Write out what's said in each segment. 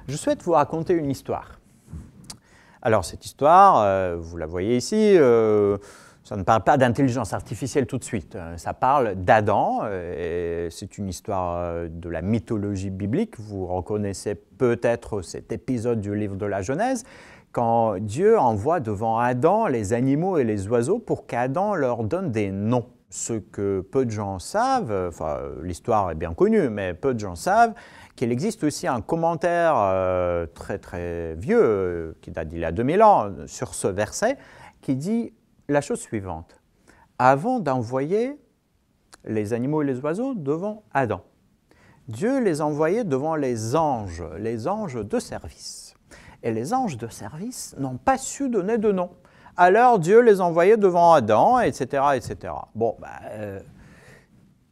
Je souhaite vous raconter une histoire. Alors cette histoire, vous la voyez ici, ça ne parle pas d'intelligence artificielle tout de suite, ça parle d'Adam, et c'est une histoire de la mythologie biblique. Vous reconnaissez peut-être cet épisode du livre de la Genèse, quand Dieu envoie devant Adam les animaux et les oiseaux pour qu'Adam leur donne des noms. Ce que peu de gens savent, enfin l'histoire est bien connue, mais peu de gens savent qu'il existe aussi un commentaire très vieux, qui date d'il y a 2000 ans, sur ce verset, qui dit la chose suivante. Avant d'envoyer les animaux et les oiseaux devant Adam, Dieu les envoyait devant les anges de service. Et les anges de service n'ont pas su donner de nom. Alors Dieu les envoyait devant Adam, etc. etc. Bon,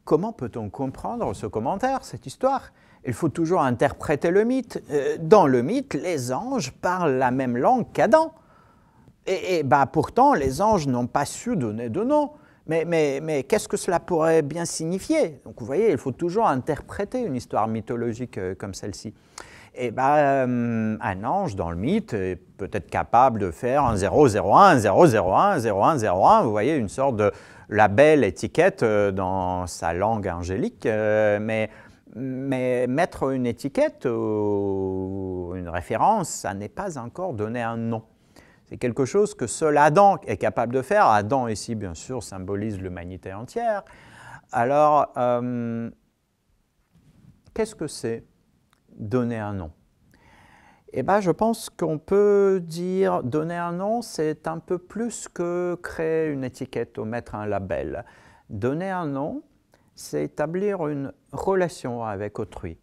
comment peut-on comprendre ce commentaire, cette histoire? Il faut toujours interpréter le mythe. Dans le mythe, les anges parlent la même langue qu'Adam. Et pourtant, les anges n'ont pas su donner de nom. Mais qu'est-ce que cela pourrait bien signifier? Donc vous voyez, il faut toujours interpréter une histoire mythologique comme celle-ci. Et un ange dans le mythe est peut-être capable de faire un 001, 001, 0101, vous voyez, une sorte de label, étiquette dans sa langue angélique, mais mettre une étiquette ou une référence, ça n'est pas encore donner un nom. C'est quelque chose que seul Adam est capable de faire. Adam ici, bien sûr, symbolise l'humanité entière. Alors, qu'est-ce que c'est donner un nom? Eh bien, je pense qu'on peut dire donner un nom, c'est un peu plus que créer une étiquette ou mettre un label. Donner un nom, c'est établir une relation avec autrui.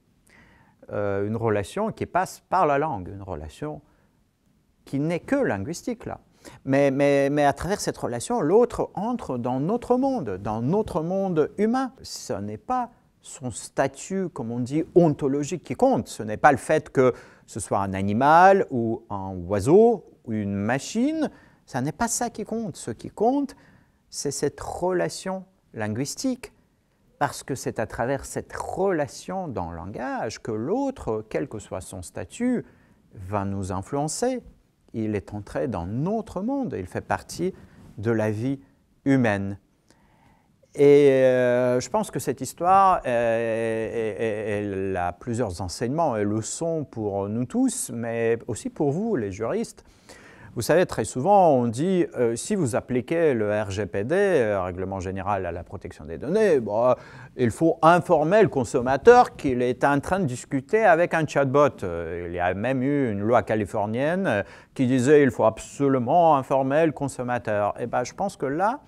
Une relation qui passe par la langue, une relation qui n'est que linguistique là. Mais à travers cette relation, l'autre entre dans notre monde humain. Ce n'est pas son statut, comme on dit, ontologique qui compte. Ce n'est pas le fait que ce soit un animal ou un oiseau ou une machine. Ce n'est pas ça qui compte. Ce qui compte, c'est cette relation linguistique. Parce que c'est à travers cette relation dans le langage que l'autre, quel que soit son statut, va nous influencer. Il est entré dans notre monde, il fait partie de la vie humaine. Et je pense que cette histoire, elle a plusieurs enseignements et leçons pour nous tous, mais aussi pour vous, les juristes. Vous savez, très souvent, on dit, si vous appliquez le RGPD, Règlement général à la protection des données, il faut informer le consommateur qu'il est en train de discuter avec un chatbot. Il y a même eu une loi californienne qui disait qu'il faut absolument informer le consommateur. Et je pense que là,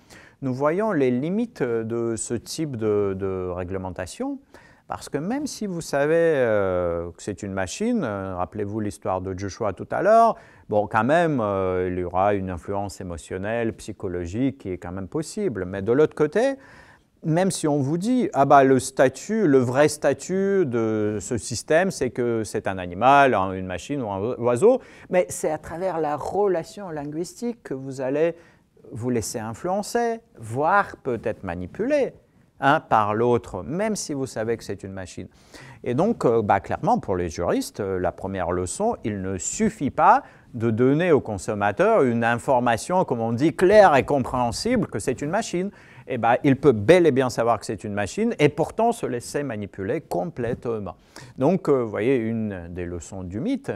nous voyons les limites de ce type de réglementation. Parce que même si vous savez que c'est une machine, rappelez-vous l'histoire de Joshua tout à l'heure, bon, quand même, il y aura une influence émotionnelle, psychologique qui est quand même possible. Mais de l'autre côté, même si on vous dit, le vrai statut de ce système, c'est que c'est un animal, une machine ou un oiseau, mais c'est à travers la relation linguistique que vous allez vous laisser influencer, voire peut-être manipuler. Par l'autre, même si vous savez que c'est une machine. Et donc, clairement, pour les juristes, la première leçon, il ne suffit pas de donner au consommateur une information, comme on dit, claire et compréhensible que c'est une machine. Il peut bel et bien savoir que c'est une machine et pourtant se laisser manipuler complètement. Donc, vous voyez, une des leçons du mythe.